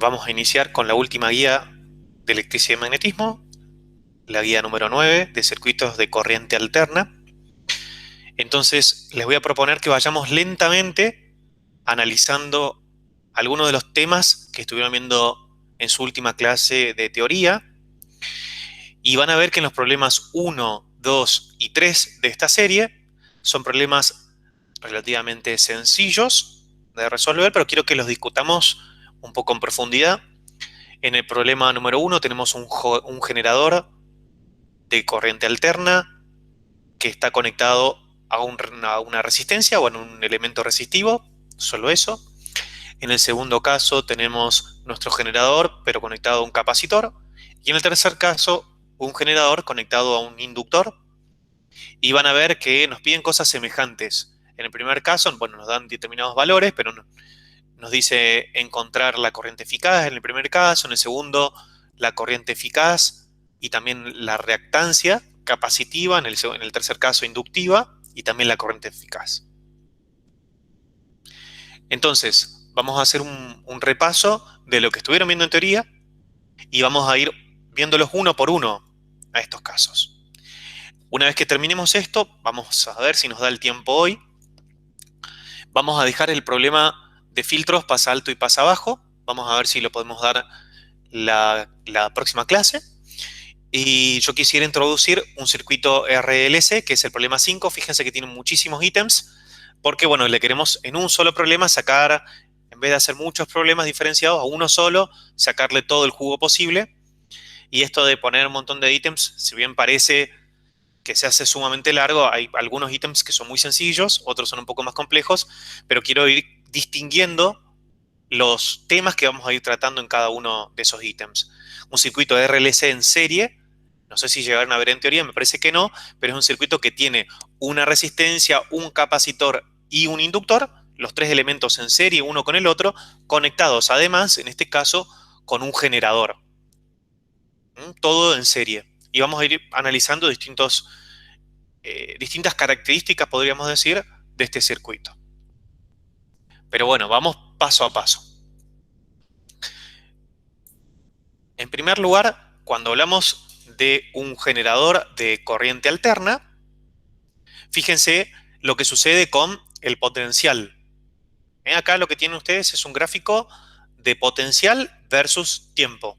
vamos a iniciar con la última guía de electricidad y magnetismo, la guía número 9 de circuitos de corriente alterna. Entonces, les voy a proponer que vayamos lentamente analizando algunos de los temas que estuvieron viendo en su última clase de teoría, y van a ver que en los problemas 1, 2 y 3 de esta serie son problemas relativamente sencillos de resolver, pero quiero que los discutamos un poco en profundidad. En el problema número 1 tenemos un generador de corriente alterna que está conectado a una resistencia o a un elemento resistivo, solo eso. En el segundo caso tenemos nuestro generador, pero conectado a un capacitor. Y en el tercer caso, un generador conectado a un inductor. Y van a ver que nos piden cosas semejantes. En el primer caso, bueno, nos dan determinados valores, pero nos dice encontrar la corriente eficaz en el primer caso. En el segundo, la corriente eficaz y también la reactancia capacitiva. En el tercer caso, inductiva y también la corriente eficaz. Entonces, vamos a hacer un repaso de lo que estuvieron viendo en teoría y vamos a ir viéndolos uno por uno a estos casos. Una vez que terminemos esto, vamos a ver si nos da el tiempo hoy. Vamos a dejar el problema de filtros pasa alto y pasa bajo. Vamos a ver si lo podemos dar la próxima clase. Y yo quisiera introducir un circuito RLC, que es el problema 5. Fíjense que tiene muchísimos ítems, porque bueno, le queremos en un solo problema sacar, en vez de hacer muchos problemas diferenciados, a uno solo, sacarle todo el jugo posible. Y esto de poner un montón de ítems, si bien parece que se hace sumamente largo, hay algunos ítems que son muy sencillos, otros son un poco más complejos, pero quiero ir distinguiendo los temas que vamos a ir tratando en cada uno de esos ítems. Un circuito de RLC en serie, no sé si llegaron a ver en teoría, me parece que no, pero es un circuito que tiene una resistencia, un capacitor y un inductor, los tres elementos en serie uno con el otro, conectados además, en este caso, con un generador. Todo en serie. Y vamos a ir analizando distintas características, podríamos decir, de este circuito. Pero bueno, vamos paso a paso. En primer lugar, cuando hablamos de un generador de corriente alterna, fíjense lo que sucede con el potencial. Acá lo que tienen ustedes es un gráfico de potencial versus tiempo.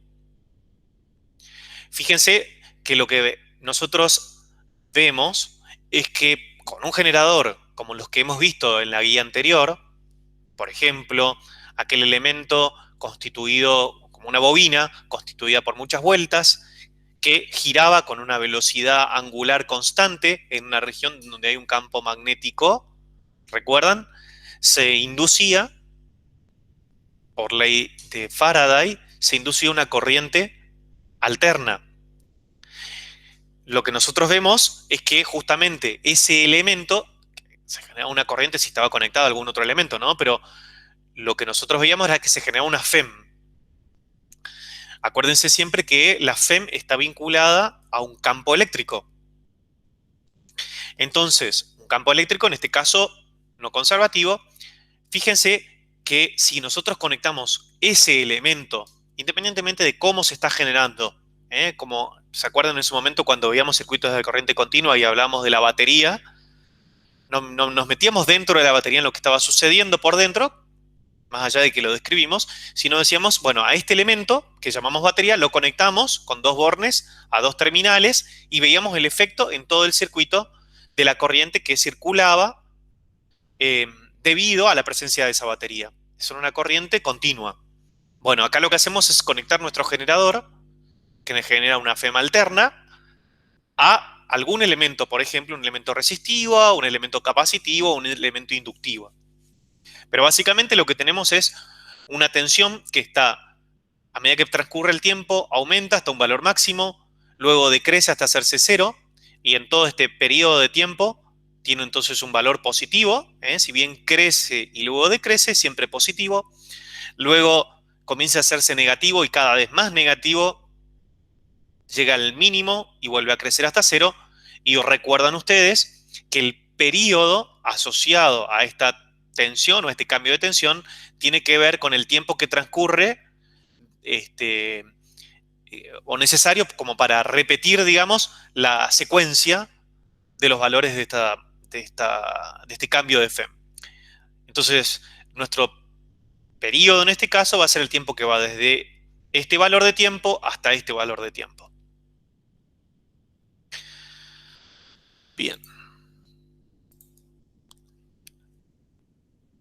Fíjense que lo que nosotros vemos es que con un generador como los que hemos visto en la guía anterior, por ejemplo, aquel elemento constituido como una bobina, constituida por muchas vueltas, que giraba con una velocidad angular constante en una región donde hay un campo magnético, ¿recuerdan? Se inducía, por ley de Faraday, se inducía una corriente alterna. Lo que nosotros vemos es que justamente ese elemento, se genera una corriente si estaba conectado a algún otro elemento, ¿no? Pero lo que nosotros veíamos era que se generaba una FEM. Acuérdense siempre que la FEM está vinculada a un campo eléctrico. Entonces, un campo eléctrico, en este caso no conservativo, fíjense que si nosotros conectamos ese elemento, independientemente de cómo se está generando, como se acuerdan en su momento cuando veíamos circuitos de corriente continua y hablamos de la batería, nos metíamos dentro de la batería en lo que estaba sucediendo por dentro, más allá de que lo describimos, sino decíamos, bueno, a este elemento que llamamos batería lo conectamos con dos bornes a dos terminales y veíamos el efecto en todo el circuito de la corriente que circulaba eh, debido a la presencia de esa batería. Es una corriente continua. Bueno, acá lo que hacemos es conectar nuestro generador, que nos genera una FEM alterna, a algún elemento, por ejemplo, un elemento resistivo, un elemento capacitivo, un elemento inductivo. Pero básicamente lo que tenemos es una tensión que está, a medida que transcurre el tiempo, aumenta hasta un valor máximo, luego decrece hasta hacerse cero, y en todo este periodo de tiempo tiene entonces un valor positivo, si bien crece y luego decrece, siempre positivo. Luego comienza a hacerse negativo y cada vez más negativo, llega al mínimo y vuelve a crecer hasta cero. Y recuerdan ustedes que el periodo asociado a esta tensión o a este cambio de tensión tiene que ver con el tiempo que transcurre o necesario como para repetir, digamos, la secuencia de los valores de este cambio de FEM. Entonces, nuestro periodo en este caso va a ser el tiempo que va desde este valor de tiempo hasta este valor de tiempo. Bien.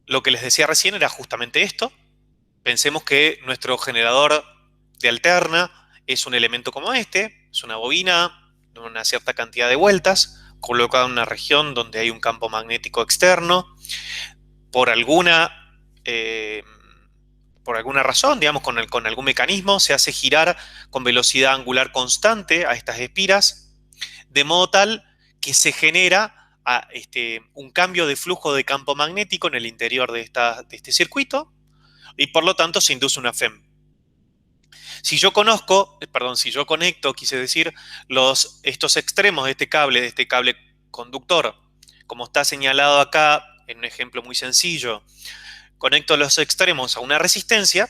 Lo que les decía recién era justamente esto. Pensemos que nuestro generador de alterna es un elemento como este, es una bobina de una cierta cantidad de vueltas, colocada en una región donde hay un campo magnético externo. Por alguna, eh, por alguna razón, digamos, con algún mecanismo, se hace girar con velocidad angular constante a estas espiras, de modo tal que se genera un cambio de flujo de campo magnético en el interior de este circuito, y por lo tanto se induce una FEM. Si yo conecto, quise decir, estos extremos de este cable conductor, como está señalado acá en un ejemplo muy sencillo, conecto los extremos a una resistencia,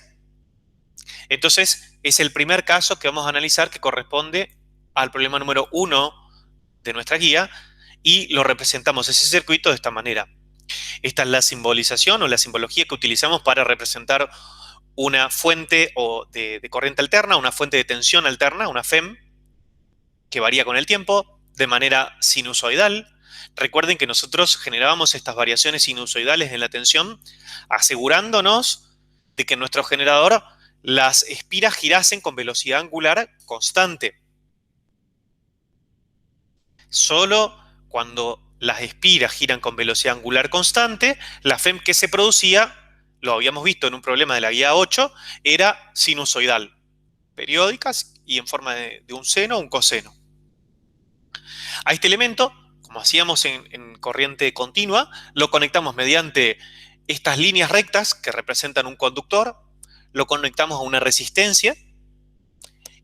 entonces es el primer caso que vamos a analizar que corresponde al problema número 1 de nuestra guía, y lo representamos ese circuito de esta manera. Esta es la simbolización o la simbología que utilizamos para representar una fuente de corriente alterna, una fuente de tensión alterna, una FEM, que varía con el tiempo de manera sinusoidal. Recuerden que nosotros generábamos estas variaciones sinusoidales en la tensión, asegurándonos de que en nuestro generador las espiras girasen con velocidad angular constante. Solo cuando las espiras giran con velocidad angular constante, la FEM que se producía, lo habíamos visto en un problema de la guía 8, era sinusoidal, periódicas y en forma de un seno o un coseno. A este elemento, como hacíamos en corriente continua, lo conectamos mediante estas líneas rectas que representan un conductor, lo conectamos a una resistencia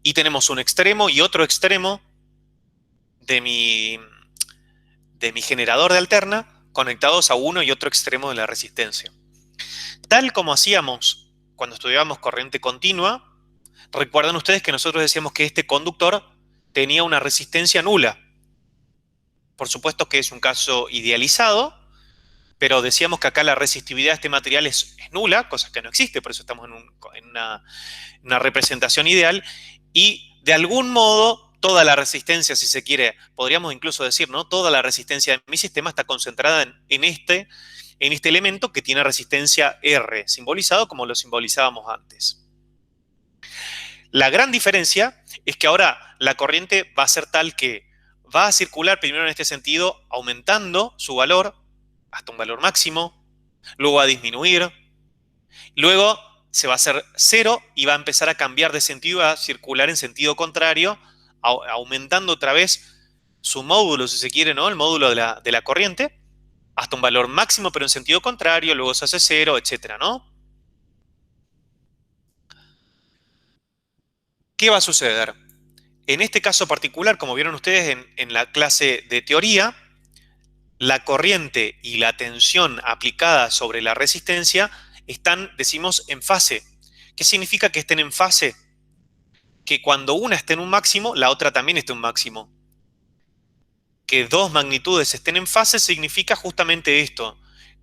y tenemos un extremo y otro extremo de mi generador de alterna conectados a uno y otro extremo de la resistencia. Tal como hacíamos cuando estudiábamos corriente continua, recuerdan ustedes que nosotros decíamos que este conductor tenía una resistencia nula. Por supuesto que es un caso idealizado, pero decíamos que acá la resistividad de este material es nula, cosa que no existe, por eso estamos en una representación ideal, y de algún modo toda la resistencia, si se quiere, podríamos incluso decir, ¿no? Toda la resistencia de mi sistema está concentrada en este elemento que tiene resistencia R, simbolizado como lo simbolizábamos antes. La gran diferencia es que ahora la corriente va a ser tal que va a circular primero en este sentido, aumentando su valor hasta un valor máximo, luego va a disminuir, luego se va a hacer cero y va a empezar a cambiar de sentido, a circular en sentido contrario, aumentando otra vez su módulo, si se quiere, ¿no? El módulo de la corriente, hasta un valor máximo, pero en sentido contrario, luego se hace cero, etcétera, ¿no? ¿Qué va a suceder? En este caso particular, como vieron ustedes en la clase de teoría, la corriente y la tensión aplicada sobre la resistencia están, decimos, en fase. ¿Qué significa que estén en fase? Que cuando una esté en un máximo, la otra también esté en un máximo. Que dos magnitudes estén en fase significa justamente esto,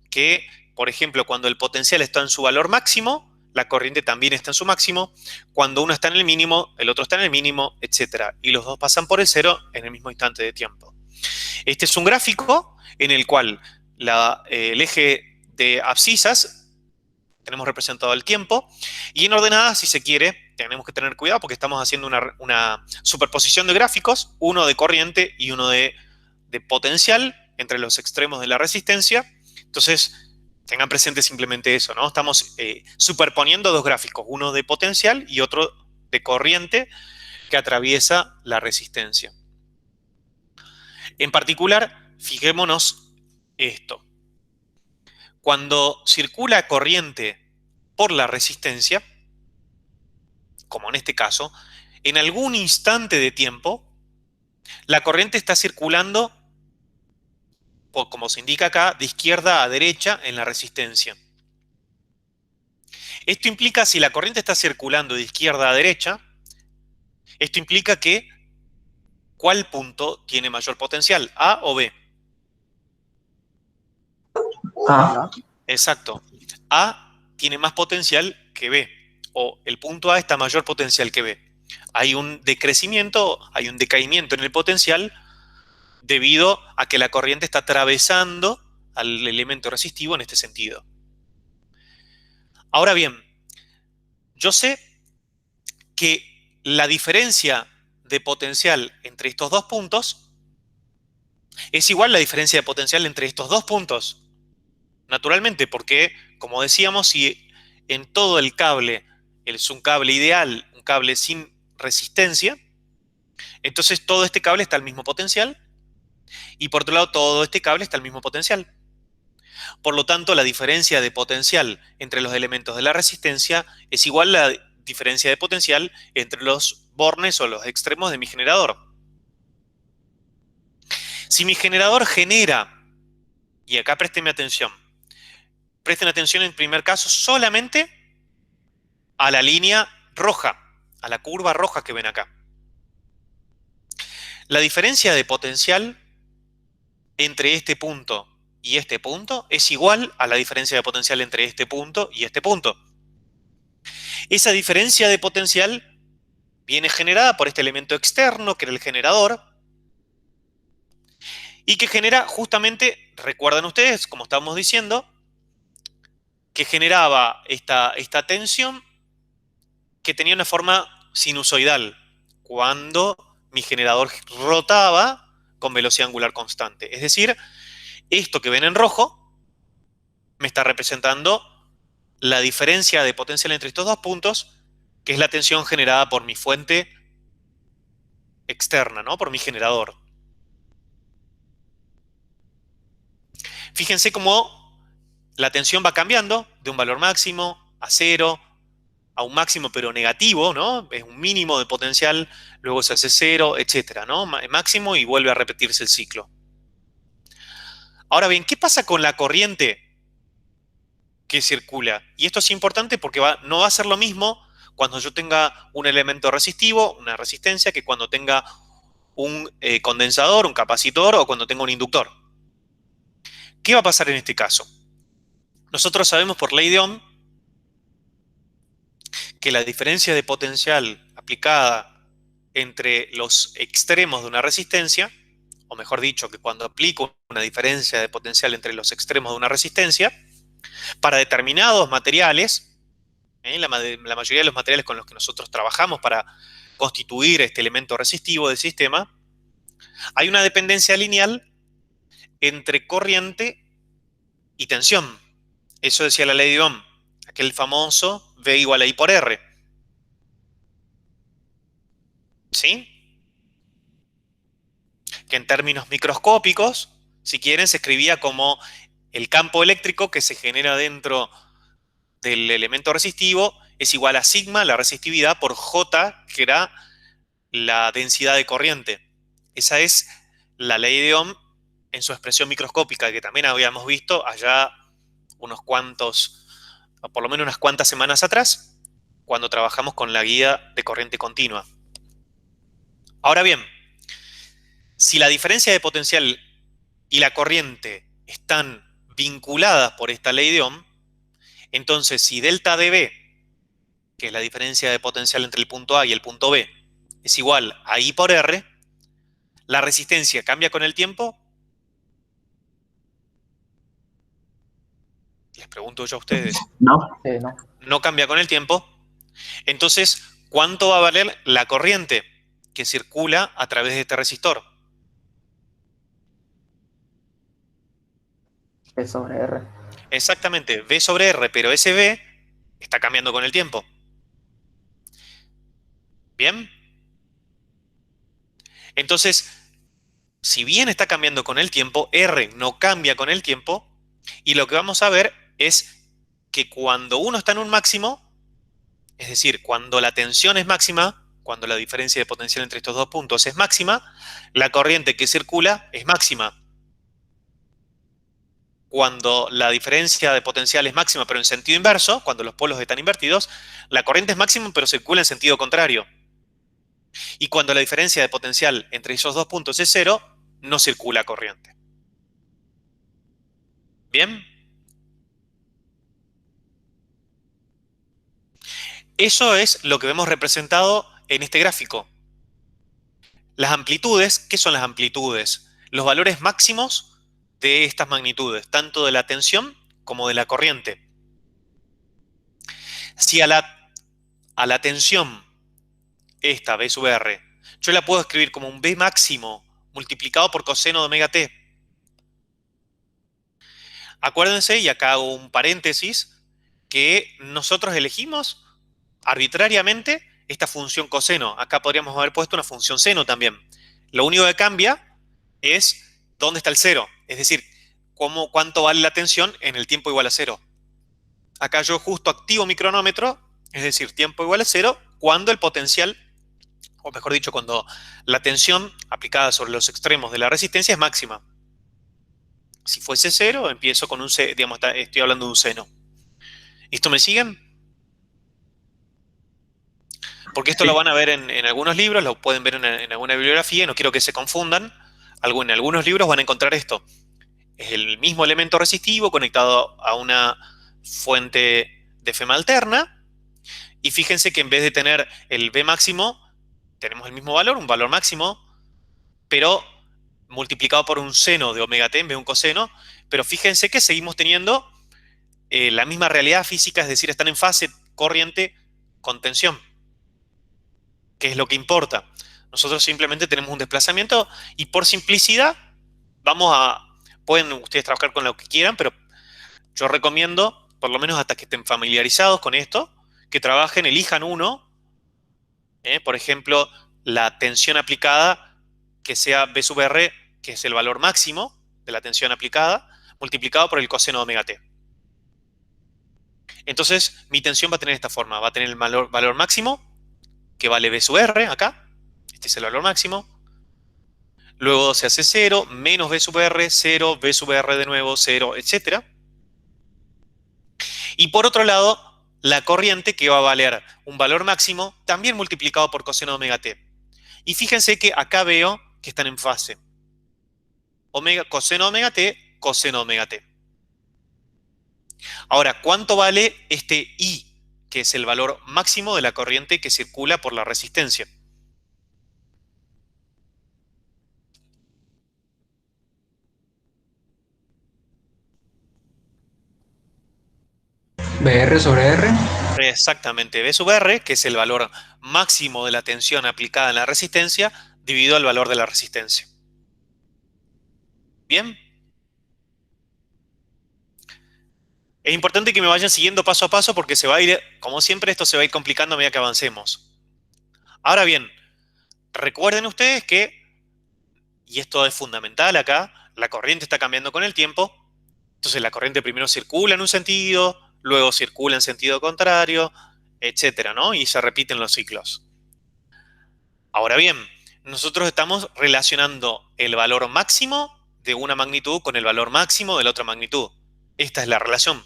que, por ejemplo, cuando el potencial está en su valor máximo, la corriente también está en su máximo. Cuando uno está en el mínimo, el otro está en el mínimo, etc. Y los dos pasan por el cero en el mismo instante de tiempo. Este es un gráfico en el cual el eje de abscisas tenemos representado el tiempo, y en ordenadas, si se quiere, tenemos que tener cuidado porque estamos haciendo una superposición de gráficos, uno de corriente y uno de potencial entre los extremos de la resistencia. Entonces, tengan presente simplemente eso, ¿no? Estamos superponiendo dos gráficos, uno de potencial y otro de corriente que atraviesa la resistencia. En particular, fijémonos esto. Cuando circula corriente por la resistencia, como en este caso, en algún instante de tiempo, la corriente está circulando, como se indica acá, de izquierda a derecha en la resistencia. Esto implica, si la corriente está circulando de izquierda a derecha, esto implica que ¿cuál punto tiene mayor potencial? ¿A o B? A. Exacto. A tiene más potencial que B, o el punto A está mayor potencial que B. Hay un decrecimiento, hay un decaimiento en el potencial debido a que la corriente está atravesando al elemento resistivo en este sentido. Ahora bien, yo sé que la diferencia de potencial entre estos dos puntos es igual a la diferencia de potencial entre estos dos puntos. Naturalmente, porque, como decíamos, si en todo el cable es un cable ideal, un cable sin resistencia, entonces todo este cable está al mismo potencial y por otro lado todo este cable está al mismo potencial. Por lo tanto, la diferencia de potencial entre los elementos de la resistencia es igual a la diferencia de potencial entre los bornes o los extremos de mi generador. Si mi generador genera, y acá presten atención en primer caso solamente a la línea roja, a la curva roja que ven acá. La diferencia de potencial entre este punto y este punto es igual a la diferencia de potencial entre este punto y este punto. Esa diferencia de potencial viene generada por este elemento externo, que era el generador, y que genera justamente, recuerdan ustedes, como estábamos diciendo, que generaba esta tensión que tenía una forma sinusoidal cuando mi generador rotaba con velocidad angular constante. Es decir, esto que ven en rojo me está representando la diferencia de potencial entre estos dos puntos, que es la tensión generada por mi fuente externa, ¿no? Por mi generador. Fíjense cómo la tensión va cambiando de un valor máximo a cero, a un máximo pero negativo, ¿no? Es un mínimo de potencial, luego se hace cero, etcétera, ¿no? Máximo y vuelve a repetirse el ciclo. Ahora bien, ¿qué pasa con la corriente que circula? Y esto es importante porque no va a ser lo mismo cuando yo tenga un elemento resistivo, una resistencia, que cuando tenga un condensador, un capacitor o cuando tenga un inductor. ¿Qué va a pasar en este caso? Nosotros sabemos por ley de Ohm que la diferencia de potencial aplicada entre los extremos de una resistencia, o mejor dicho, que cuando aplico una diferencia de potencial entre los extremos de una resistencia, para determinados materiales, la mayoría de los materiales con los que nosotros trabajamos para constituir este elemento resistivo del sistema, hay una dependencia lineal entre corriente y tensión. Eso decía la ley de Ohm, aquel famoso V igual a I por R. ¿Sí? Que en términos microscópicos, si quieren, se escribía como el campo eléctrico que se genera dentro del elemento resistivo es igual a sigma, la resistividad, por J, que era la densidad de corriente. Esa es la ley de Ohm en su expresión microscópica, que también habíamos visto allá unos cuantos, por lo menos unas cuantas semanas atrás, cuando trabajamos con la guía de corriente continua. Ahora bien, si la diferencia de potencial y la corriente están vinculadas por esta ley de Ohm, entonces si delta dB, que es la diferencia de potencial entre el punto A y el punto B, es igual a I por R, ¿la resistencia cambia con el tiempo? Les pregunto yo a ustedes. No. No. No cambia con el tiempo. Entonces, ¿cuánto va a valer la corriente que circula a través de este resistor? V sobre R. Exactamente, V sobre R, pero ese V está cambiando con el tiempo. ¿Bien? Entonces, si bien está cambiando con el tiempo, R no cambia con el tiempo, y lo que vamos a ver es que cuando uno está en un máximo, es decir, cuando la tensión es máxima, cuando la diferencia de potencial entre estos dos puntos es máxima, la corriente que circula es máxima. cuando la diferencia de potencial es máxima, pero en sentido inverso, cuando los polos están invertidos, la corriente es máxima, pero circula en sentido contrario. Y cuando la diferencia de potencial entre esos dos puntos es cero, no circula corriente. ¿Bien? Eso es lo que vemos representado en este gráfico. Las amplitudes, ¿qué son las amplitudes? Los valores máximos de estas magnitudes, tanto de la tensión como de la corriente. Si a la tensión, esta B sub R, yo la puedo escribir como un B máximo multiplicado por coseno de omega t. Acuérdense, y acá hago un paréntesis, que nosotros elegimos arbitrariamente esta función coseno. Acá podríamos haber puesto una función seno también. Lo único que cambia es dónde está el cero, es decir, cuánto vale la tensión en el tiempo igual a cero. Acá yo justo activo mi cronómetro, es decir, tiempo igual a cero, cuando el potencial, o mejor dicho, cuando la tensión aplicada sobre los extremos de la resistencia es máxima. Si fuese cero, empiezo con un, digamos, estoy hablando de un seno. ¿Esto me siguen? Porque esto lo van a ver en algunos libros, lo pueden ver en alguna bibliografía, y no quiero que se confundan. En algunos libros van a encontrar esto. Es el mismo elemento resistivo conectado a una fuente de FEMA alterna. Y fíjense que en vez de tener el B máximo, tenemos el mismo valor, un valor máximo, pero multiplicado por un seno de omega t en vez de un coseno. Pero fíjense que seguimos teniendo la misma realidad física, es decir, están en fase corriente con tensión, que es lo que importa. Nosotros simplemente tenemos un desplazamiento y por simplicidad pueden ustedes trabajar con lo que quieran, pero yo recomiendo, por lo menos hasta que estén familiarizados con esto, que trabajen, elijan uno, por ejemplo, la tensión aplicada, que sea B sub R, que es el valor máximo de la tensión aplicada, multiplicado por el coseno de omega t. Entonces, mi tensión va a tener esta forma, va a tener el valor máximo, que vale B sub R acá, este es el valor máximo. Luego se hace 0, menos B sub R, 0, B sub R de nuevo, 0, etc. Y por otro lado, la corriente que va a valer un valor máximo, también multiplicado por coseno de omega t. Y fíjense que acá veo que están en fase. Coseno de omega t, coseno de omega t. Ahora, ¿cuánto vale este I, que es el valor máximo de la corriente que circula por la resistencia? BR sobre R. Exactamente, B sub R, que es el valor máximo de la tensión aplicada en la resistencia, dividido al valor de la resistencia. ¿Bien? Es importante que me vayan siguiendo paso a paso porque se va a ir, como siempre, esto se va a ir complicando a medida que avancemos. Ahora bien, recuerden ustedes que, y esto es fundamental acá, la corriente está cambiando con el tiempo. Entonces la corriente primero circula en un sentido, luego circula en sentido contrario, etcétera, ¿no? Y se repiten los ciclos. Ahora bien, nosotros estamos relacionando el valor máximo de una magnitud con el valor máximo de la otra magnitud. Esta es la relación.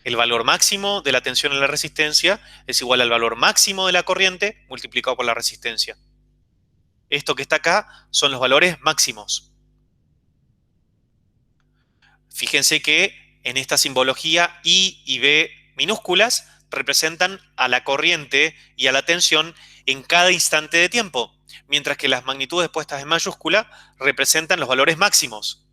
El valor máximo de la tensión en la resistencia es igual al valor máximo de la corriente multiplicado por la resistencia. Esto que está acá son los valores máximos. Fíjense que en esta simbología I y B minúsculas representan a la corriente y a la tensión en cada instante de tiempo, mientras que las magnitudes puestas en mayúscula representan los valores máximos.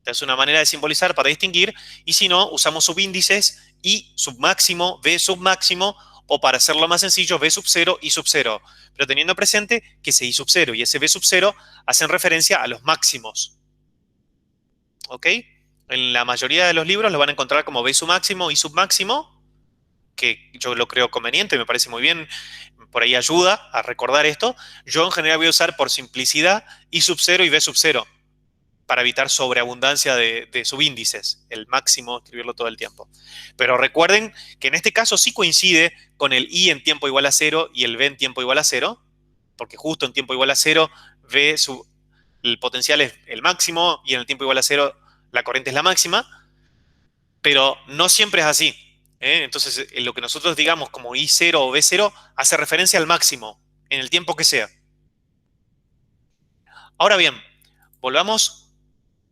Es una manera de simbolizar para distinguir, y si no, usamos subíndices I submáximo, B submáximo, o para hacerlo más sencillo, B sub 0, I sub 0. Pero teniendo presente que ese I sub 0 y ese B sub 0 hacen referencia a los máximos. ¿Ok? En la mayoría de los libros lo van a encontrar como B submáximo, I submáximo, que yo lo creo conveniente, me parece muy bien, por ahí ayuda a recordar esto. Yo en general voy a usar por simplicidad I sub 0 y B sub 0, para evitar sobreabundancia de subíndices, el máximo, escribirlo todo el tiempo. Pero recuerden que en este caso sí coincide con el I en tiempo igual a 0 y el B en tiempo igual a 0, porque justo en tiempo igual a 0, el potencial es el máximo y en el tiempo igual a 0 la corriente es la máxima, pero no siempre es así. Entonces, lo que nosotros digamos como I0 o V0 hace referencia al máximo, en el tiempo que sea. Ahora bien, volvamos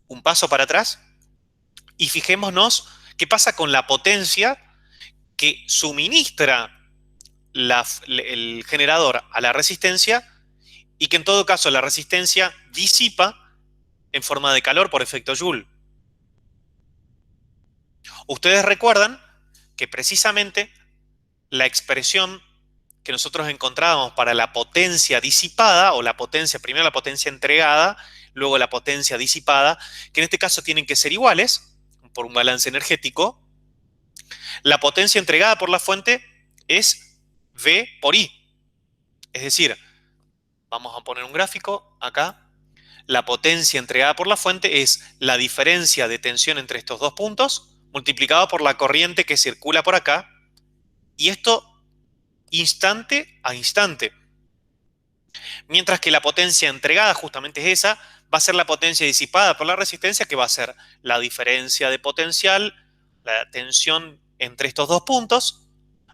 un paso para atrás y fijémonos qué pasa con la potencia que suministra el generador a la resistencia y que en todo caso la resistencia disipa en forma de calor por efecto Joule. Ustedes recuerdan que precisamente la expresión que nosotros encontrábamos para la potencia disipada, o la potencia, primero la potencia entregada, luego la potencia disipada, que en este caso tienen que ser iguales, por un balance energético. La potencia entregada por la fuente es V por I. Es decir, vamos a poner un gráfico acá. La potencia entregada por la fuente es la diferencia de tensión entre estos dos puntos multiplicado por la corriente que circula por acá. Y esto instante a instante. Mientras que la potencia entregada justamente es esa, va a ser la potencia disipada por la resistencia, que va a ser la diferencia de potencial, la tensión entre estos dos puntos,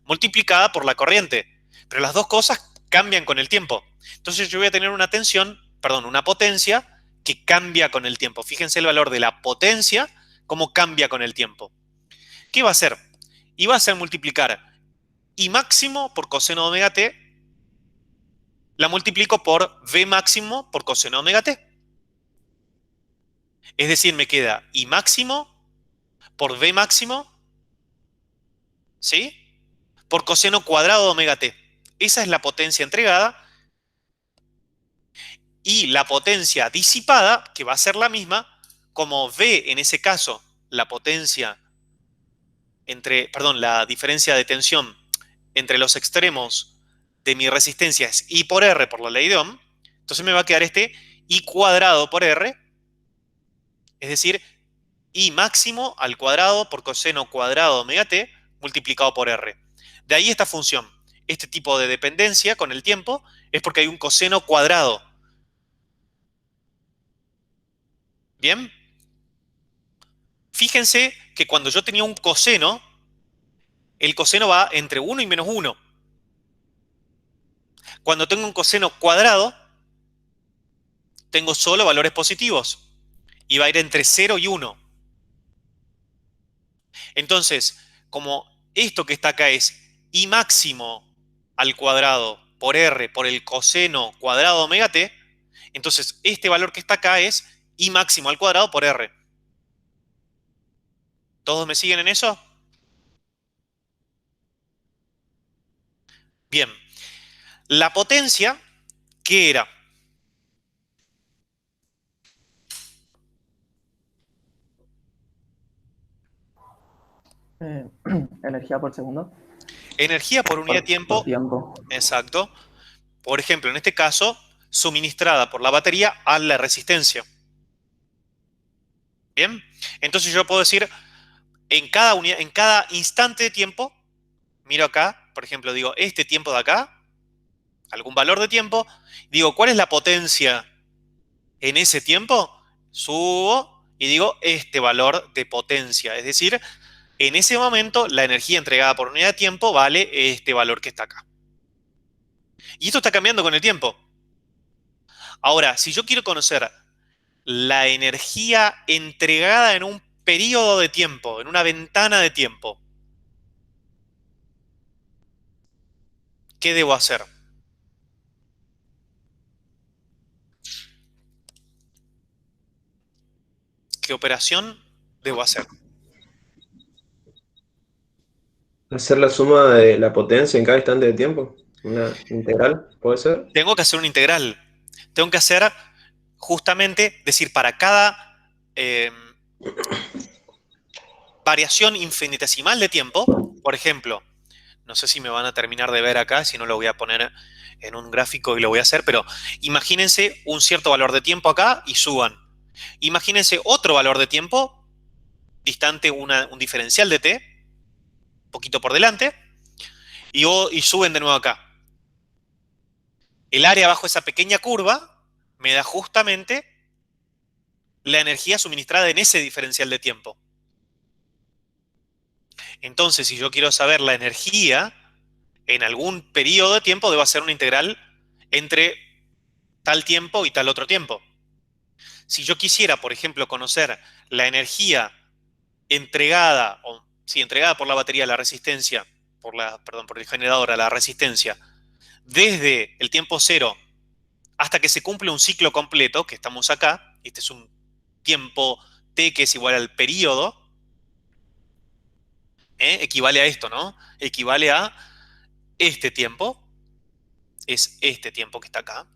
multiplicada por la corriente. Pero las dos cosas cambian con el tiempo. Entonces yo voy a tener una tensión, perdón, una potencia que cambia con el tiempo. Fíjense el valor de la potencia, cómo cambia con el tiempo. ¿Qué va a hacer? Y va a ser multiplicar I máximo por coseno de omega t, la multiplico por V máximo por coseno de omega t. Es decir, me queda I máximo por V máximo, ¿sí? Por coseno cuadrado de omega t. Esa es la potencia entregada. Y la potencia disipada, que va a ser la misma, como V en ese caso, la potencia entre, perdón, la diferencia de tensión entre los extremos de mi resistencia es I por R por la ley de Ohm, entonces me va a quedar este I cuadrado por R, es decir, I máximo al cuadrado por coseno cuadrado de omega t multiplicado por R. De ahí esta función. Este tipo de dependencia con el tiempo es porque hay un coseno cuadrado. ¿Bien? Fíjense que cuando yo tenía un coseno, el coseno va entre 1 y menos 1. Cuando tengo un coseno cuadrado, tengo solo valores positivos. Y va a ir entre 0 y 1. Entonces, como esto que está acá es I máximo al cuadrado por R por el coseno cuadrado de omega t, entonces este valor que está acá es I máximo al cuadrado por R. ¿Todos me siguen en eso? Bien. La potencia, ¿qué era? Eh, energía por segundo, Energía por unidad de por tiempo, tiempo. exacto. Por ejemplo, en este caso, suministrada por la batería a la resistencia. Bien. Entonces yo puedo decir, en cada instante de tiempo, miro acá, por ejemplo, digo, este tiempo de acá, algún valor de tiempo, digo, ¿cuál es la potencia en ese tiempo? Subo y digo, este valor de potencia. Es decir, en ese momento la energía entregada por unidad de tiempo vale este valor que está acá. Y esto está cambiando con el tiempo. Ahora, si yo quiero conocer la energía entregada en un periodo de tiempo, en una ventana de tiempo, ¿qué debo hacer? ¿Qué operación debo hacer? Hacer la suma de la potencia en cada instante de tiempo. Una integral, ¿puede ser? Tengo que hacer una integral. Tengo que hacer justamente, decir, para cada eh, variación infinitesimal de tiempo, por ejemplo, no sé si me van a terminar de ver acá, si no lo voy a poner en un gráfico y lo voy a hacer, pero imagínense un cierto valor de tiempo acá y suban. Imagínense otro valor de tiempo distante un diferencial de t, un poquito por delante, y suben de nuevo acá. El área bajo esa pequeña curva me da justamente la energía suministrada en ese diferencial de tiempo. Entonces, si yo quiero saber la energía en algún periodo de tiempo, debo hacer una integral entre tal tiempo y tal otro tiempo. Si yo quisiera, por ejemplo, conocer la energía entregada, entregada por la batería a la resistencia, por el generador a la resistencia, desde el tiempo cero hasta que se cumple un ciclo completo, que estamos acá, este es un tiempo t que es igual al periodo, equivale a esto, ¿no? Equivale a este tiempo, es este tiempo que está acá.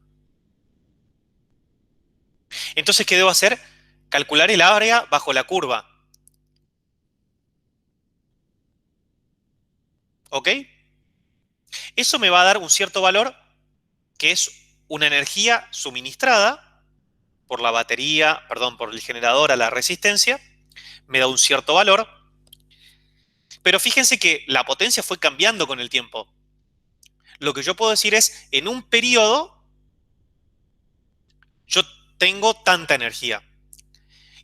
Entonces, ¿qué debo hacer? Calcular el área bajo la curva. ¿Ok? Eso me va a dar un cierto valor que es una energía suministrada por la batería, perdón, por el generador a la resistencia. Me da un cierto valor. Pero fíjense que la potencia fue cambiando con el tiempo. Lo que yo puedo decir es, en un periodo, yo tengo tanta energía.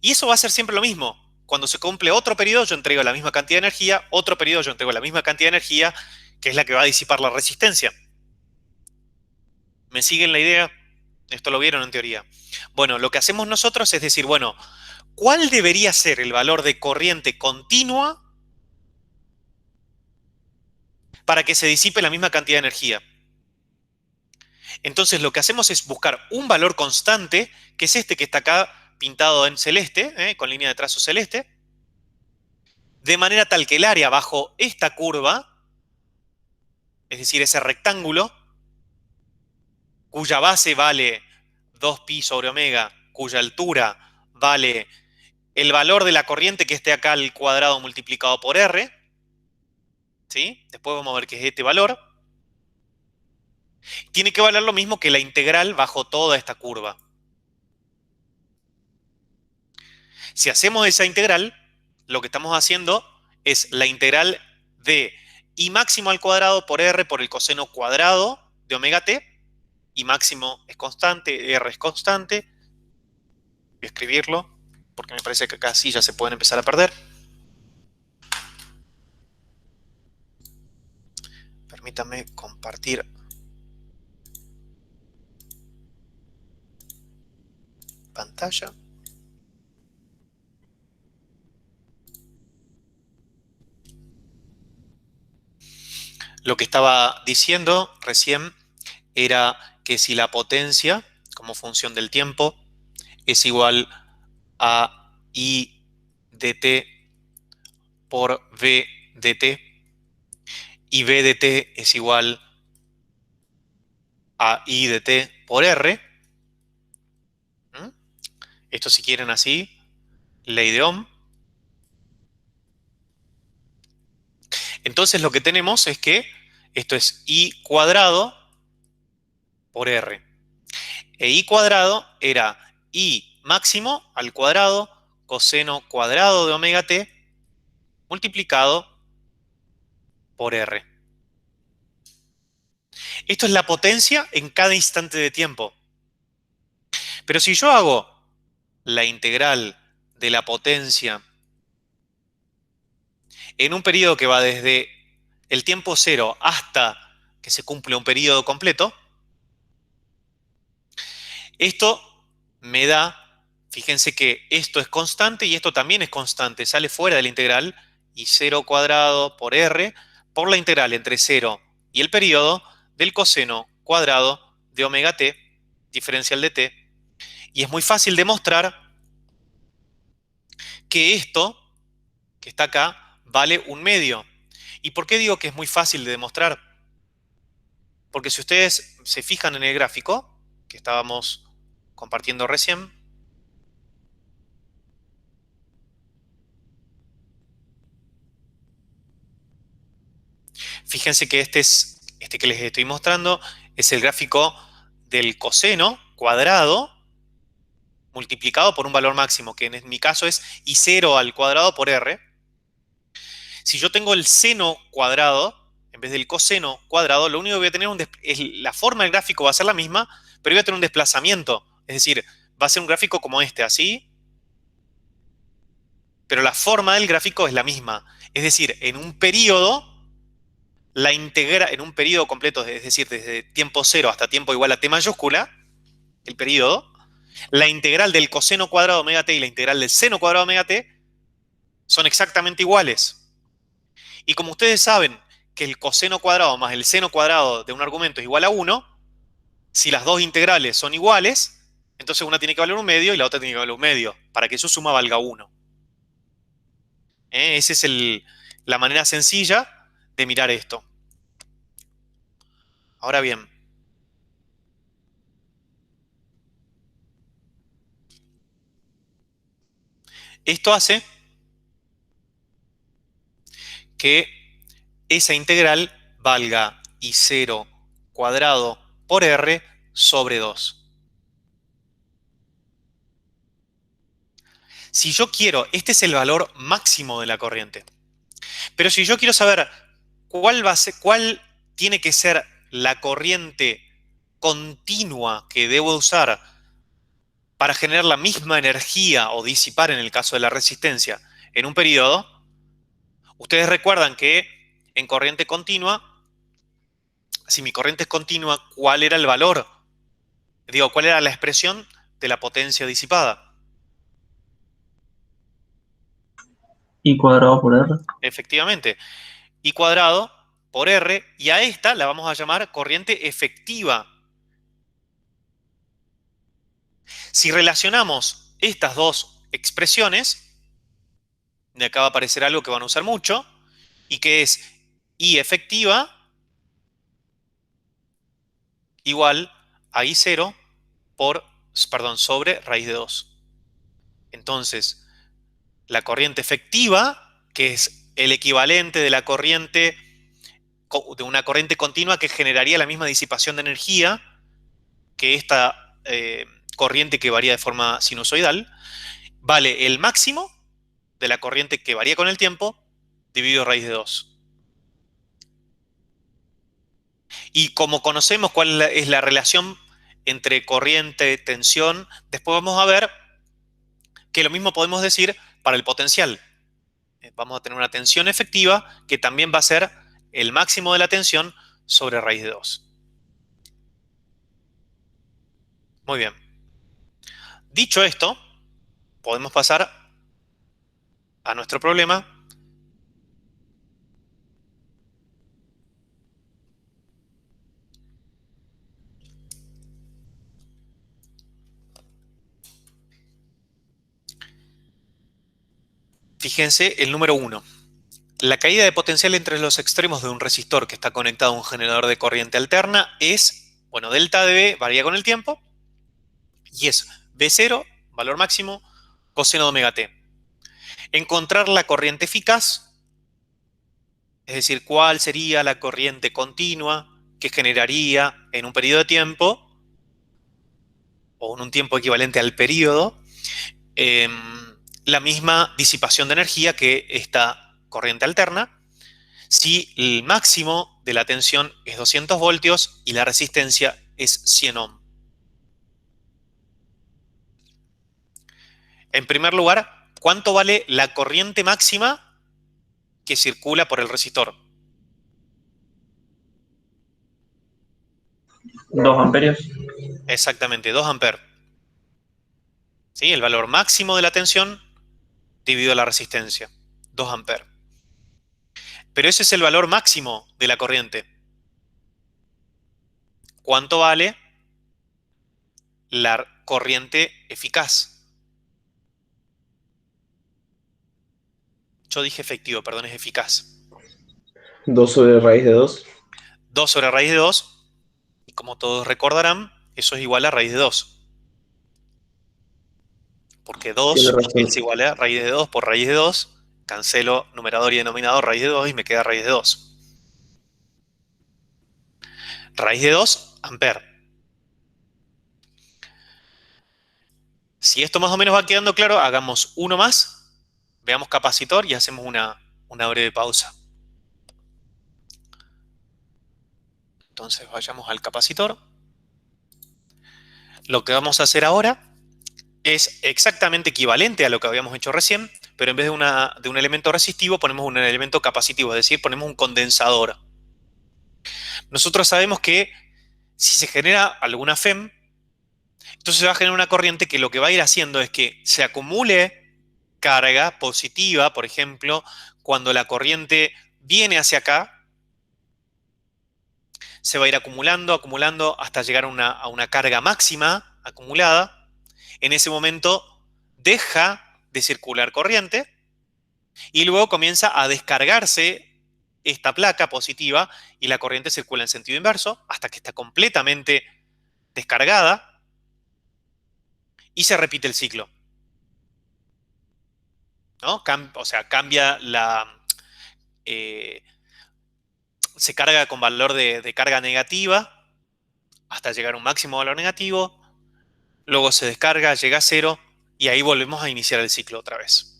Y eso va a ser siempre lo mismo. Cuando se cumple otro periodo, yo entrego la misma cantidad de energía. Otro periodo, yo entrego la misma cantidad de energía, que es la que va a disipar la resistencia. ¿Me siguen la idea? Esto lo vieron en teoría. Bueno, lo que hacemos nosotros es decir, bueno, ¿cuál debería ser el valor de corriente continua para que se disipe la misma cantidad de energía? Entonces lo que hacemos es buscar un valor constante, que es este que está acá pintado en celeste, con línea de trazo celeste, de manera tal que el área bajo esta curva, es decir, ese rectángulo, cuya base vale 2pi sobre omega, cuya altura vale el valor de la corriente que esté acá al cuadrado multiplicado por R, ¿sí? Después vamos a ver qué es este valor. Tiene que valer lo mismo que la integral bajo toda esta curva. Si hacemos esa integral, lo que estamos haciendo es la integral de I máximo al cuadrado por R por el coseno cuadrado de omega t. I máximo es constante, R es constante. Voy a escribirlo, porque me parece que acá sí ya se pueden empezar a perder. Permítame compartir pantalla. Lo que estaba diciendo recién era que si la potencia, como función del tiempo, es igual a I dt por V dt, y V dt es igual a I dt por R, esto si quieren así, ley de Ohm. Entonces lo que tenemos es que esto es I cuadrado por R. E I cuadrado era I máximo al cuadrado coseno cuadrado de omega t multiplicado por R. Esto es la potencia en cada instante de tiempo. Pero si yo hago la integral de la potencia en un periodo que va desde el tiempo cero hasta que se cumple un periodo completo, esto me da, fíjense que esto es constante y esto también es constante, sale fuera de la integral, y 0 cuadrado por R por la integral entre 0 y el periodo del coseno cuadrado de omega t, diferencial de t. Y es muy fácil demostrar que esto, que está acá, vale 1/2. ¿Y por qué digo que es muy fácil de demostrar? Porque si ustedes se fijan en el gráfico que estábamos compartiendo recién, fíjense que este que les estoy mostrando es el gráfico del coseno cuadrado multiplicado por un valor máximo, que en mi caso es I0 al cuadrado por R. Si yo tengo el seno cuadrado, en vez del coseno cuadrado, lo único que voy a tener la forma del gráfico va a ser la misma, pero voy a tener un desplazamiento. Es decir, va a ser un gráfico como este, así, pero la forma del gráfico es la misma. Es decir, en un periodo, en un periodo completo, es decir, desde tiempo cero hasta tiempo igual a t mayúscula, el periodo, la integral del coseno cuadrado omega t y la integral del seno cuadrado omega t son exactamente iguales. Y como ustedes saben que el coseno cuadrado más el seno cuadrado de un argumento es igual a 1, si las dos integrales son iguales, entonces una tiene que valer un medio y la otra tiene que valer un medio, para que su suma valga 1. Esa es la manera sencilla de mirar esto. Ahora bien, esto hace que esa integral valga I0 cuadrado por R sobre 2. Si yo quiero, este es el valor máximo de la corriente. Pero si yo quiero saber cuál tiene que ser la corriente continua que debo usar para generar la misma energía o disipar en el caso de la resistencia en un periodo, ustedes recuerdan que en corriente continua, si mi corriente es continua, ¿cuál era el valor? Digo, ¿cuál era la expresión de la potencia disipada? I cuadrado por R. Efectivamente, I cuadrado por R, y a esta la vamos a llamar corriente efectiva. Si relacionamos estas dos expresiones, de acá va a aparecer algo que van a usar mucho, y que es I efectiva igual a I0 sobre raíz de 2. Entonces, la corriente efectiva, que es el equivalente de de una corriente continua que generaría la misma disipación de energía que esta corriente que varía de forma sinusoidal, vale el máximo de la corriente que varía con el tiempo dividido raíz de 2. Y como conocemos cuál es la relación entre corriente y tensión, después vamos a ver que lo mismo podemos decir para el potencial. Vamos a tener una tensión efectiva que también va a ser el máximo de la tensión sobre raíz de 2. Muy bien. Dicho esto, podemos pasar a nuestro problema. Fíjense el número 1. La caída de potencial entre los extremos de un resistor que está conectado a un generador de corriente alterna es, bueno, delta de V varía con el tiempo y es V0, valor máximo, coseno de omega t. Encontrar la corriente eficaz, es decir, cuál sería la corriente continua que generaría en un periodo de tiempo o en un tiempo equivalente al periodo la misma disipación de energía que esta corriente alterna, si el máximo de la tensión es 200 voltios y la resistencia es 100 ohm. En primer lugar, ¿cuánto vale la corriente máxima que circula por el resistor? 2 amperios. Exactamente, 2 amperes. ¿Sí? El valor máximo de la tensión dividido la resistencia, 2 amperes. Pero ese es el valor máximo de la corriente. ¿Cuánto vale la corriente eficaz? Yo dije efectivo, perdón, es eficaz. 2 sobre raíz de 2. 2 sobre raíz de 2, y como todos recordarán, eso es igual a raíz de 2. Porque Tiene 2 razón. es igual a raíz de 2 por raíz de 2. Cancelo numerador y denominador raíz de 2 y me queda raíz de 2. Raíz de 2, amper. Si esto más o menos va quedando claro, hagamos uno más, veamos capacitor y hacemos una breve pausa. Entonces vayamos al capacitor. Lo que vamos a hacer ahora es exactamente equivalente a lo que habíamos hecho recién, pero en vez de un elemento resistivo ponemos un elemento capacitivo, es decir, ponemos un condensador. Nosotros sabemos que si se genera alguna FEM, entonces se va a generar una corriente que lo que va a ir haciendo es que se acumule carga positiva, por ejemplo, cuando la corriente viene hacia acá, se va a ir acumulando, acumulando hasta llegar a una carga máxima acumulada. En ese momento deja de circular corriente y luego comienza a descargarse esta placa positiva y la corriente circula en sentido inverso hasta que está completamente descargada y se repite el ciclo, ¿no? O sea, cambia eh, se carga con valor de carga negativa hasta llegar a un máximo valor negativo, luego se descarga, llega a cero y ahí volvemos a iniciar el ciclo otra vez.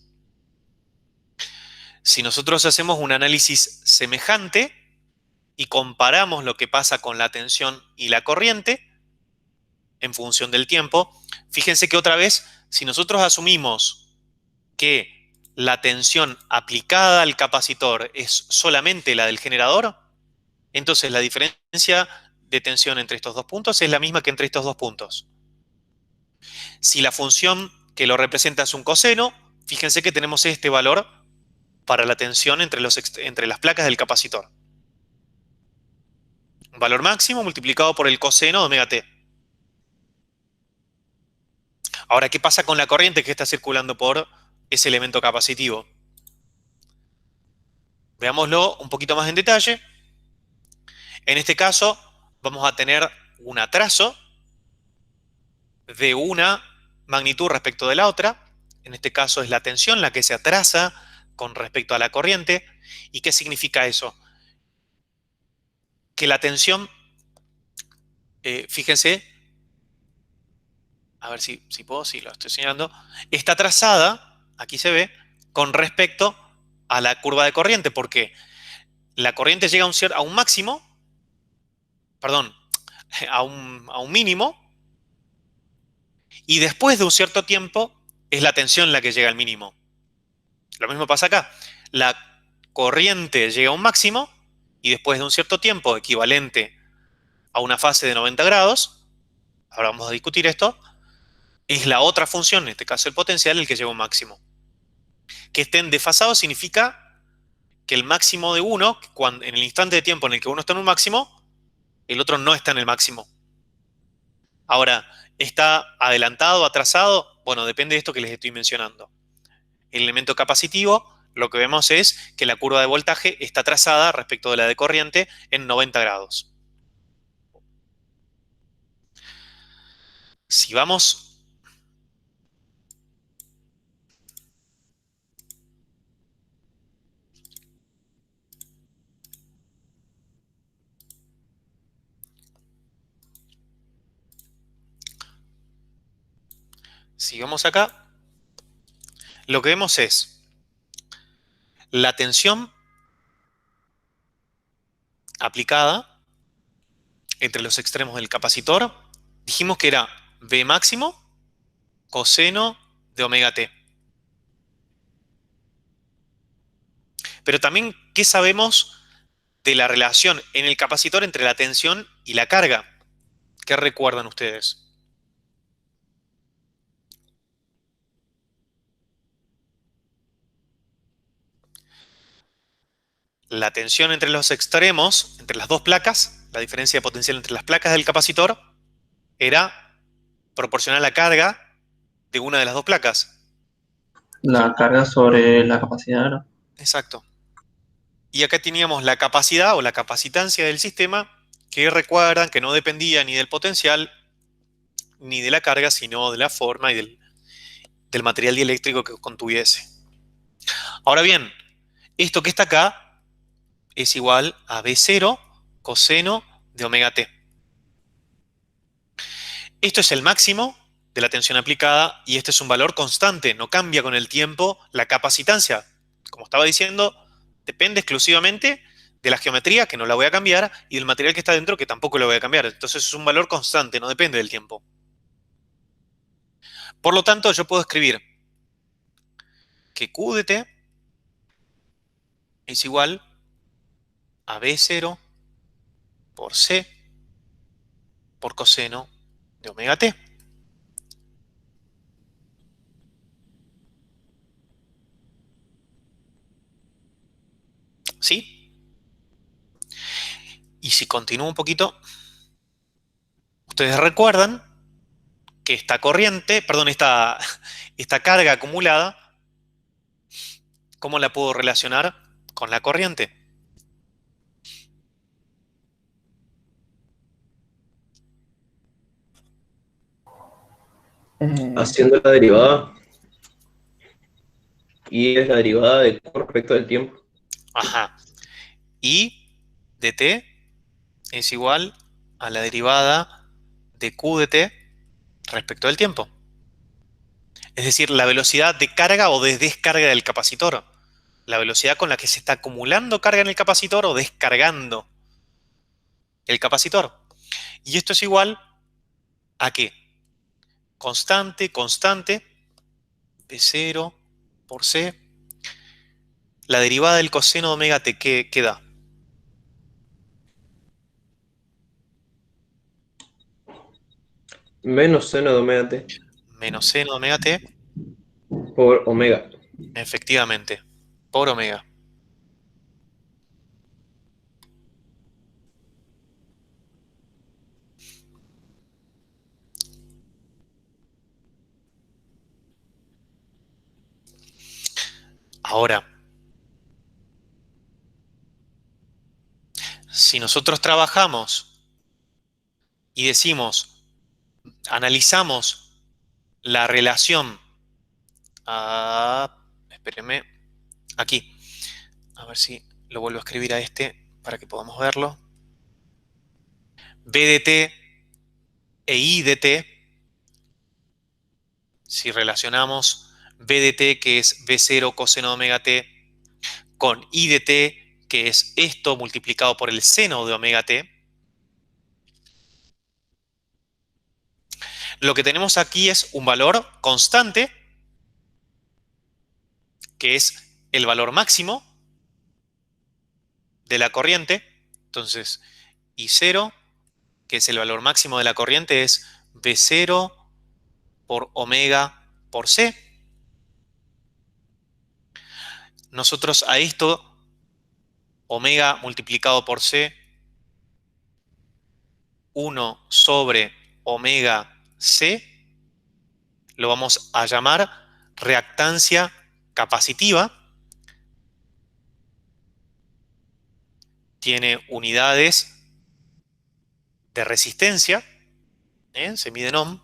Si nosotros hacemos un análisis semejante y comparamos lo que pasa con la tensión y la corriente en función del tiempo, fíjense que otra vez, si nosotros asumimos que la tensión aplicada al capacitor es solamente la del generador, entonces la diferencia de tensión entre estos dos puntos es la misma que entre estos dos puntos. Si la función que lo representa es un coseno, fíjense que tenemos este valor para la tensión entre las placas del capacitor. Un valor máximo multiplicado por el coseno de omega t. Ahora, ¿qué pasa con la corriente que está circulando por ese elemento capacitivo? Veámoslo un poquito más en detalle. En este caso, vamos a tener un atraso de una magnitud respecto de la otra. En este caso es la tensión la que se atrasa con respecto a la corriente. ¿Y qué significa eso? Que la tensión, fíjense, a ver si puedo, sí, lo estoy señalando, está trazada, aquí se ve, con respecto a la curva de corriente, porque la corriente llega a un máximo, perdón, a un mínimo, y después de un cierto tiempo es la tensión la que llega al mínimo. Lo mismo pasa acá. La corriente llega a un máximo y después de un cierto tiempo equivalente a una fase de 90 grados, ahora vamos a discutir esto, es la otra función, en este caso el potencial, el que llega a un máximo. Que estén desfasados significa que el máximo de uno, en el instante de tiempo en el que uno está en un máximo, el otro no está en el máximo. Ahora, ¿está adelantado, atrasado? Bueno, depende de esto que les estoy mencionando. El elemento capacitivo, lo que vemos es que la curva de voltaje está trazada respecto de la de corriente en 90 grados. Si vamos sigamos acá, lo que vemos es la tensión aplicada entre los extremos del capacitor. Dijimos que era V máximo coseno de omega t. Pero también, ¿qué sabemos de la relación en el capacitor entre la tensión y la carga? ¿Qué recuerdan ustedes? La tensión entre los extremos, entre las dos placas, la diferencia de potencial entre las placas del capacitor, era proporcional a la carga de una de las dos placas. La carga sobre la capacidad, ¿no? Exacto. Y acá teníamos la capacidad o la capacitancia del sistema, que recuerdan que no dependía ni del potencial ni de la carga, sino de la forma y del material dieléctrico que contuviese. Ahora bien, esto que está acá es igual a B0 coseno de omega t. Esto es el máximo de la tensión aplicada y este es un valor constante, no cambia con el tiempo. La capacitancia, como estaba diciendo, depende exclusivamente de la geometría, que no la voy a cambiar, y del material que está dentro, que tampoco lo voy a cambiar. Entonces es un valor constante, no depende del tiempo. Por lo tanto, yo puedo escribir que Q de t es igual a B0 por C por coseno de omega t. ¿Sí? Y si continúo un poquito, ustedes recuerdan que esta corriente, perdón, esta carga acumulada, ¿cómo la puedo relacionar con la corriente? Haciendo la derivada, y es la derivada de Q respecto del tiempo. Ajá. Y de t es igual a la derivada de Q de t respecto del tiempo. Es decir, la velocidad de carga o de descarga del capacitor. La velocidad con la que se está acumulando carga en el capacitor o descargando el capacitor. Y esto es igual a ¿qué? Constante, constante, B0 por C. La derivada del coseno de omega t, ¿qué da? Menos seno de omega t Menos seno de omega t, por omega. efectivamente, por omega. Ahora, si nosotros trabajamos y decimos, analizamos la relación, espérenme, aquí, a ver si lo vuelvo a escribir a este para que podamos verlo. B de t e I de t, si relacionamos B de t, que es B0 coseno de omega t, con I de t, que es esto multiplicado por el seno de omega t, lo que tenemos aquí es un valor constante, que es el valor máximo de la corriente. Entonces, I0, que es el valor máximo de la corriente, es B0 por omega por C. Nosotros a esto, omega multiplicado por C, 1 sobre omega C, lo vamos a llamar reactancia capacitiva. Tiene unidades de resistencia, se mide en ohm,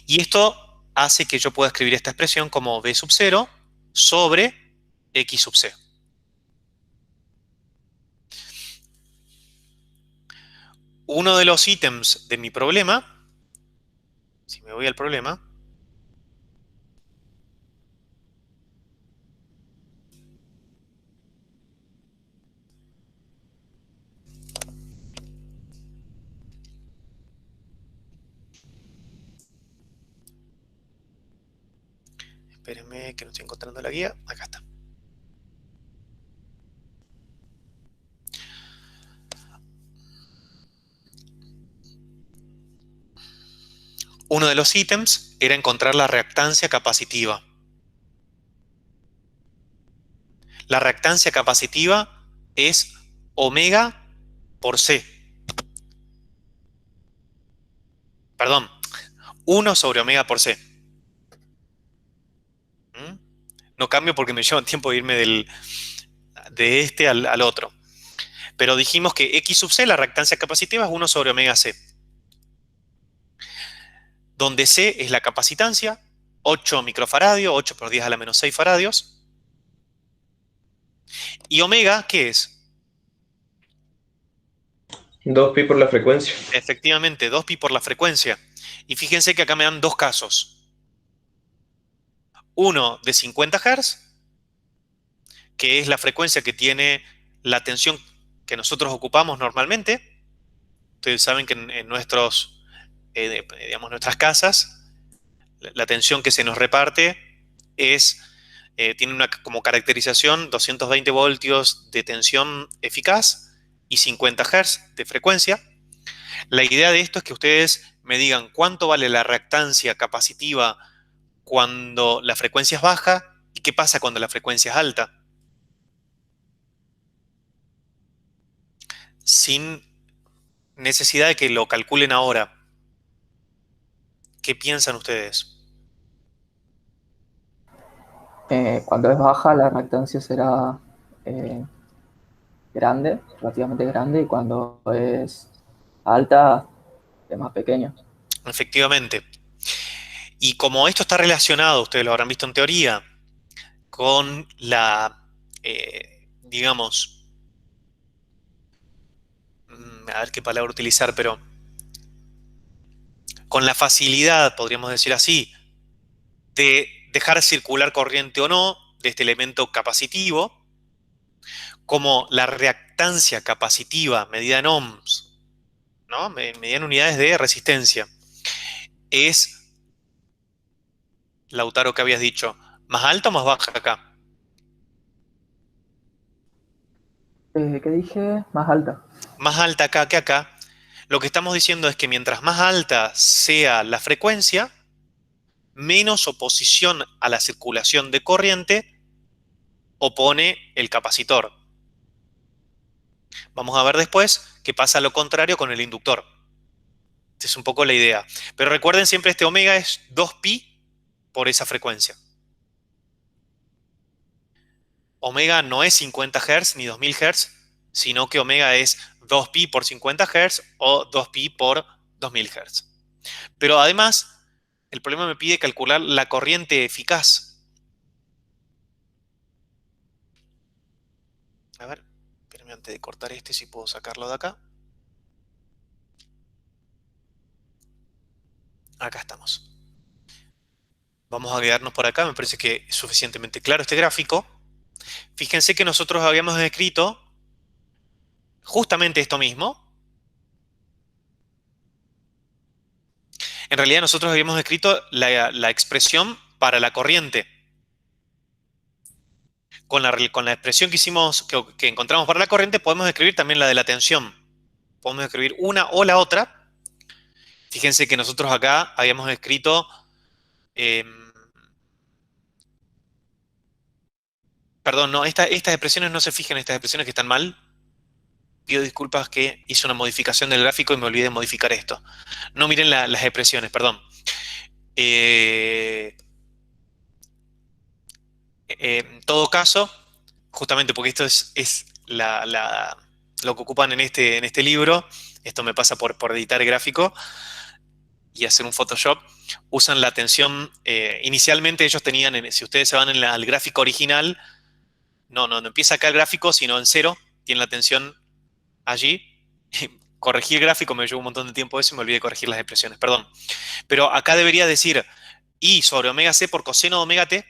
y esto hace que yo pueda escribir esta expresión como B sub 0 sobre X sub C. Uno de los ítems de mi problema, si me voy al problema, espérenme que no estoy encontrando la guía, acá está. Uno de los ítems era encontrar la reactancia capacitiva. La reactancia capacitiva es omega por C. Perdón, 1 sobre omega por C. ¿Mm? No cambio porque me lleva tiempo de irme de este al otro. Pero dijimos que X sub C, la reactancia capacitiva, es 1 sobre omega C. Donde C es la capacitancia, 8 microfaradios, 8 por 10 a la menos 6 faradios. ¿Y omega qué es? 2pi por la frecuencia. Efectivamente, 2pi por la frecuencia. Y fíjense que acá me dan dos casos. Uno de 50 Hz, que es la frecuencia que tiene la tensión que nosotros ocupamos normalmente. Ustedes saben que en digamos, nuestras casas, la tensión que se nos reparte es tiene como caracterización 220 voltios de tensión eficaz y 50 Hz de frecuencia. La idea de esto es que ustedes me digan cuánto vale la reactancia capacitiva cuando la frecuencia es baja y qué pasa cuando la frecuencia es alta. Sin necesidad de que lo calculen ahora. ¿Qué piensan ustedes? Cuando es baja, la reactancia será eh, grande, relativamente grande, y cuando es alta, es más pequeño. Efectivamente. Y como esto está relacionado, ustedes lo habrán visto en teoría, con la, digamos, a ver qué palabra utilizar, pero con la facilidad, podríamos decir así, de dejar circular corriente o no de este elemento capacitivo, como la reactancia capacitiva medida en ohms, ¿no? Medida en unidades de resistencia, es, Lautaro, que habías dicho, ¿más alta o más baja acá? ¿Qué dije? Más alta. Más alta acá que acá. Lo que estamos diciendo es que mientras más alta sea la frecuencia, menos oposición a la circulación de corriente opone el capacitor. Vamos a ver después que pasa lo contrario con el inductor. Esta es un poco la idea. Pero recuerden siempre, este omega es 2pi por esa frecuencia. Omega no es 50 Hz ni 2000 Hz, sino que omega es 2pi por 50 Hz o 2pi por 2000 Hz. Pero además, el problema me pide calcular la corriente eficaz. A ver, espérenme antes de cortar este, si puedo sacarlo de acá. Acá estamos. Vamos a quedarnos por acá, me parece que es suficientemente claro este gráfico. Fíjense que nosotros habíamos escrito justamente esto mismo. En realidad nosotros habíamos escrito la expresión para la corriente. Con la expresión que hicimos, que encontramos para la corriente, podemos escribir también la de la tensión. Podemos escribir una o la otra. Fíjense que nosotros acá habíamos escrito, eh, perdón, no, estas expresiones no se fijen, estas expresiones que están mal. Pido disculpas que hice una modificación del gráfico y me olvidé de modificar esto. No miren las expresiones, perdón. En todo caso, justamente porque esto es lo que ocupan en este libro, esto me pasa por editar el gráfico y hacer un Photoshop, usan la tensión, inicialmente ellos tenían, si ustedes se van al gráfico original, no empieza acá el gráfico, sino en cero, tienen la tensión allí. Corregí el gráfico, me llevó un montón de tiempo eso y me olvidé de corregir las expresiones, perdón. Pero acá debería decir I sobre omega C por coseno de omega T,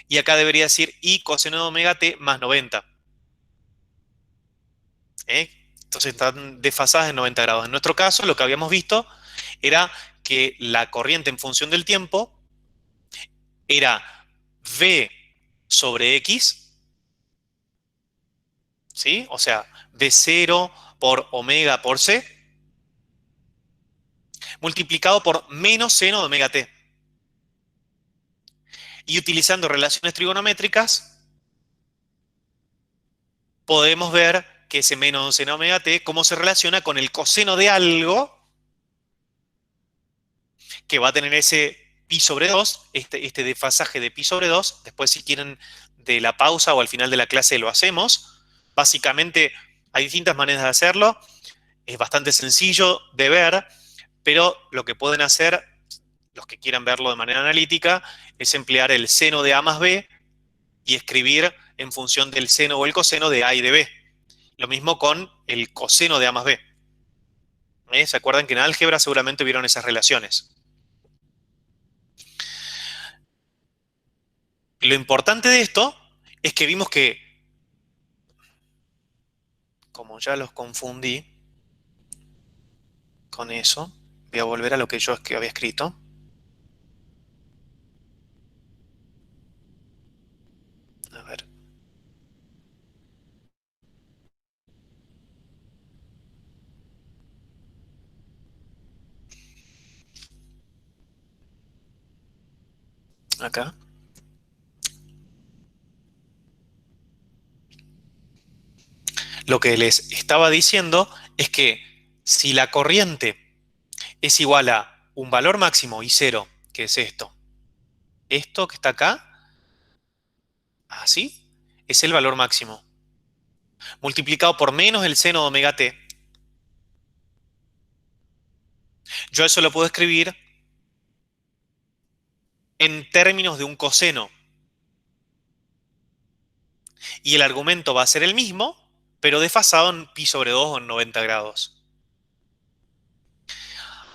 y acá debería decir I coseno de omega T más 90. ¿Eh? Entonces están desfasadas en 90 grados. En nuestro caso, lo que habíamos visto era que la corriente en función del tiempo era V sobre X, ¿sí? O sea, V0 por omega por C, multiplicado por menos seno de omega T. Y utilizando relaciones trigonométricas, podemos ver que ese menos seno de omega T, cómo se relaciona con el coseno de algo que va a tener ese pi sobre 2, este desfasaje de pi sobre 2. Después, si quieren, de la pausa o al final de la clase lo hacemos. Básicamente, hay distintas maneras de hacerlo. Es bastante sencillo de ver, pero lo que pueden hacer, los que quieran verlo de manera analítica, es emplear el seno de A más B y escribir en función del seno o el coseno de A y de B. Lo mismo con el coseno de A más B. ¿Se acuerdan que en álgebra seguramente vieron esas relaciones? Lo importante de esto es que vimos que, como ya los confundí con eso, voy a volver a lo que yo había escrito. acá. Lo que les estaba diciendo es que si la corriente es igual a un valor máximo y cero, que es esto que está acá, así, es el valor máximo, multiplicado por menos el seno de omega t. Yo eso lo puedo escribir en términos de un coseno. Y el argumento va a ser el mismo, pero desfasado en pi sobre 2 o en 90 grados.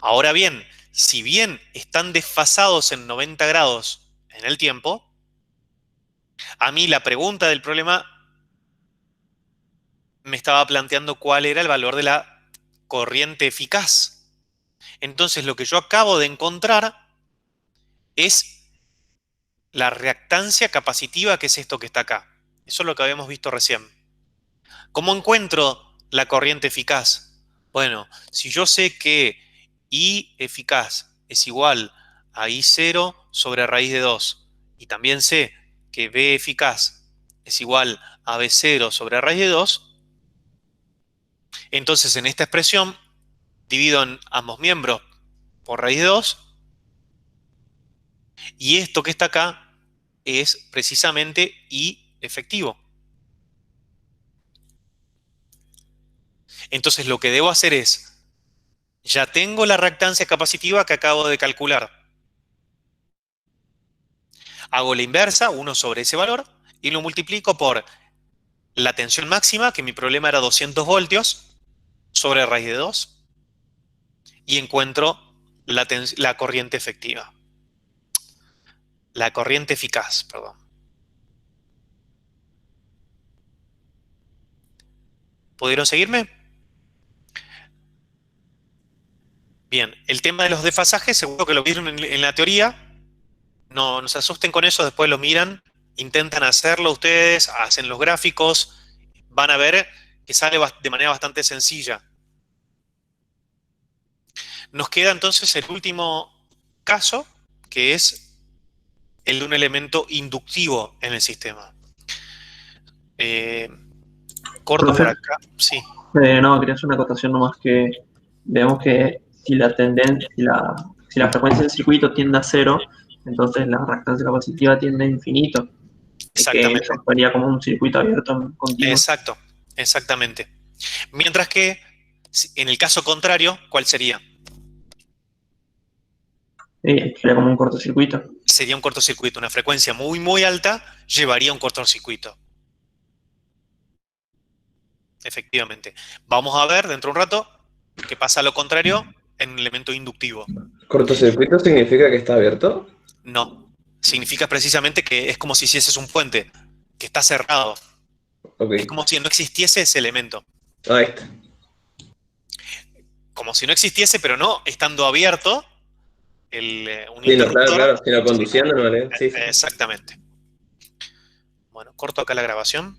Ahora bien, si bien están desfasados en 90 grados en el tiempo, a mí la pregunta del problema me estaba planteando cuál era el valor de la corriente eficaz. Entonces lo que yo acabo de encontrar es la reactancia capacitiva, que es esto que está acá. Eso es lo que habíamos visto recién. ¿Cómo encuentro la corriente eficaz? Bueno, si yo sé que I eficaz es igual a I0 sobre raíz de 2, y también sé que B eficaz es igual a B0 sobre raíz de 2, entonces en esta expresión divido en ambos miembros por raíz de 2, y esto que está acá es precisamente I efectivo. Entonces lo que debo hacer es, ya tengo la reactancia capacitiva que acabo de calcular. Hago la inversa, 1 sobre ese valor, y lo multiplico por la tensión máxima, que mi problema era 200 voltios, sobre raíz de 2, y encuentro la corriente efectiva. La corriente eficaz, perdón. ¿Pudieron seguirme? Bien, el tema de los desfasajes, seguro que lo vieron en la teoría. No se asusten con eso, después lo miran, intentan hacerlo ustedes, hacen los gráficos, van a ver que sale de manera bastante sencilla. Nos queda entonces el último caso, que es el de un elemento inductivo en el sistema. Corto por Profe, acá, sí. no, quería hacer una acotación nomás que vemos que si la si la frecuencia del circuito tiende a cero, entonces la reactancia capacitiva tiende a infinito. Es que Exactamente. eso sería como un circuito abierto continuo. Exacto, exactamente. Mientras que en el caso contrario, ¿cuál sería? Sería como un cortocircuito. Sería un cortocircuito. Una frecuencia muy, muy alta llevaría a un cortocircuito. Efectivamente. Vamos a ver dentro de un rato que pasa lo contrario en un elemento inductivo. ¿Cortocircuito significa que está abierto? No. Significa precisamente que es como si hicieses un puente, que está cerrado. Ok. Es como si no existiese ese elemento. Ahí está. Como si no existiese, pero no estando abierto un Sí, no, claro, interruptor. claro. Sino conduciendo, no vale. Sí, sí. Exactamente. Bueno, corto acá la grabación.